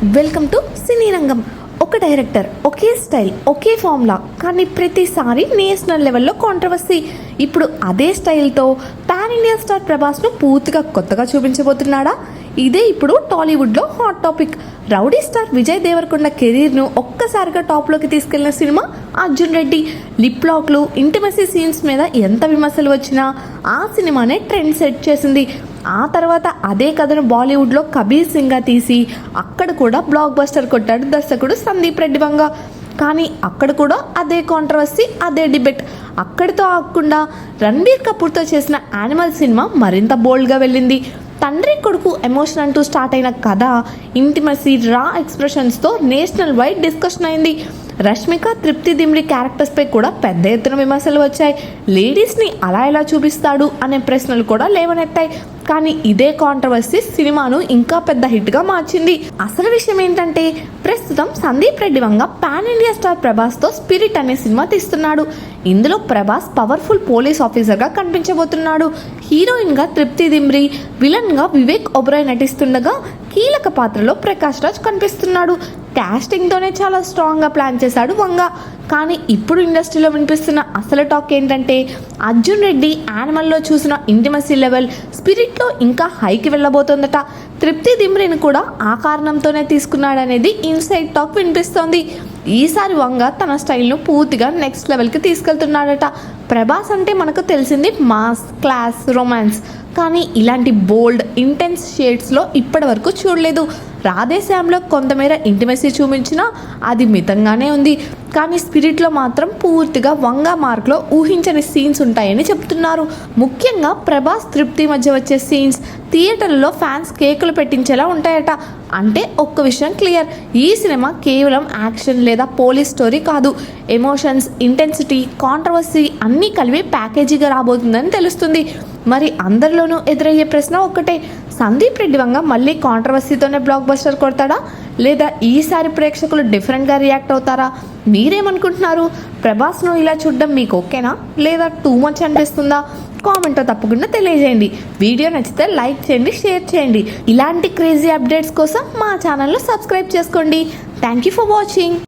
Welcome to cine రంగం. ఒక director, ఒకే స్టైల్, ఒకే ఫార్ములా, కానీ ప్రతిసారి నేషనల్ లెవెల్లో కాంట్రవర్సీ. ఇప్పుడు అదే స్టైల్తో పాన్ ఇండియా స్టార్ ప్రభాస్ను పూర్తిగా కొత్తగా చూపించబోతున్నాడా? ఇదే ఇప్పుడు టాలీవుడ్లో hot topic. Rowdy star Vijay Deverakonda కెరీర్ను ఒక్కసారిగా టాప్లోకి తీసుకెళ్లిన సినిమా అర్జున్ రెడ్డి. లిప్ లాక్లు, ఇంటిమసీ సీన్స్ మీద ఎంత విమర్శలు వచ్చినా ఆ సినిమానే ట్రెండ్ సెట్ చేసింది. ఆ తర్వాత అదే కథను బాలీవుడ్లో కబీర్ సింగ్గా తీసి అక్కడ కూడా బ్లాక్ బస్టర్ కొట్టాడు దర్శకుడు సందీప్ రెడ్డి వంగ. కానీ అక్కడ కూడా అదే కాంట్రవర్సీ, అదే డిబేట్. అక్కడితో ఆగకుండా రణబీర్ కపూర్తో చేసిన యానిమల్ సినిమా మరింత బోల్డ్గా వెళ్ళింది. తండ్రి కొడుకు ఎమోషన్ అంటూ స్టార్ట్ అయిన కథ ఇంటిమసీ, రా ఎక్స్ప్రెషన్స్తో నేషనల్ వైడ్ డిస్కషన్ అయింది. రష్మిక, తృప్తి దిమ్రి క్యారెక్టర్స్పై కూడా పెద్ద ఎత్తున విమర్శలు వచ్చాయి. లేడీస్ని అలా ఎలా చూపిస్తాడు అనే ప్రశ్నలు కూడా లేవనెత్తాయి. కానీ ఇదే కాంట్రవర్సీ సినిమాను ఇంకా పెద్ద హిట్గా మార్చింది. అసలు విషయం ఏంటంటే, ప్రస్తుతం Sandeep Reddy Vanga pan India star ప్రభాస్తో spirit అనే సినిమా తీస్తున్నాడు. ఇందులో ప్రభాస్ పవర్ఫుల్ పోలీస్ ఆఫీసర్గా కనిపించబోతున్నాడు. హీరోయిన్గా తృప్తి దిమ్రి, విలన్గా వివేక్ ఒబెరాయ్ నటిస్తుండగా కీలక పాత్రలో ప్రకాష్ రాజ్ కనిపిస్తున్నాడు. కాస్టింగ్తోనే చాలా స్ట్రాంగ్గా ప్లాన్ చేశాడు వంగ. కానీ ఇప్పుడు ఇండస్ట్రీలో వినిపిస్తున్న అసలు టాక్ ఏంటంటే, అర్జున్ రెడ్డి యానిమల్లో చూసిన ఇంటిమసీ లెవెల్ స్పిరిట్లో ఇంకా హైకి వెళ్ళబోతోందట. తృప్తి దిమ్రిని కూడా ఆ కారణంతోనే తీసుకున్నాడనేది ఇన్సైడ్ టాక్ వినిపిస్తోంది. ఈసారి వంగ తన స్టైల్ను పూర్తిగా నెక్స్ట్ లెవెల్కి తీసుకెళ్తున్నాడట. ప్రభాస్ అంటే మనకు తెలిసింది మాస్, క్లాస్, రొమాన్స్. కానీ ఇలాంటి బోల్డ్, ఇంటెన్స్ షేడ్స్లో ఇప్పటి వరకు చూడలేదు. రాధేశ్యామ్లో కొంతమేర ఇంటిమసీ చూపించినా అది మితంగానే ఉంది. కానీ స్పిరిట్లో మాత్రం పూర్తిగా వంగ మార్క్లో ఊహించని సీన్స్ ఉంటాయని చెప్తున్నారు. ముఖ్యంగా ప్రభాస్, తృప్తి మధ్య వచ్చే సీన్స్ థియేటర్లలో ఫ్యాన్స్ కేకులు పెట్టించేలా ఉంటాయట. అంటే ఒక్క విషయం క్లియర్, ఈ సినిమా కేవలం యాక్షన్ లేదా పోలీస్ స్టోరీ కాదు. ఎమోషన్స్, ఇంటెన్సిటీ, కాంట్రవర్సీ అన్నీ కలిపి ప్యాకేజీగా రాబోతుందని తెలుస్తుంది. మరి అందరిలోనూ ఎదురయ్యే ప్రశ్న ఒక్కటే, సందీప్ రెడ్డి వంగ మళ్ళీ కాంట్రవర్సీతోనే బ్లాక్ బస్టర్ కొడతాడా, లేదా ఈసారి ప్రేక్షకులు డిఫరెంట్గా రియాక్ట్ అవుతారా? మీరేమనుకుంటున్నారు? ప్రభాస్ను ఇలా చూడడం మీకు ఓకేనా, లేదా టూ మచ్ అనిపిస్తుందా? కామెంట్లో తప్పకుండా తెలియజేయండి. వీడియో నచ్చితే లైక్ చేయండి, షేర్ చేయండి. ఇలాంటి క్రేజీ అప్డేట్స్ కోసం మా ఛానల్ను సబ్స్క్రైబ్ చేసుకోండి. Thank you for watching.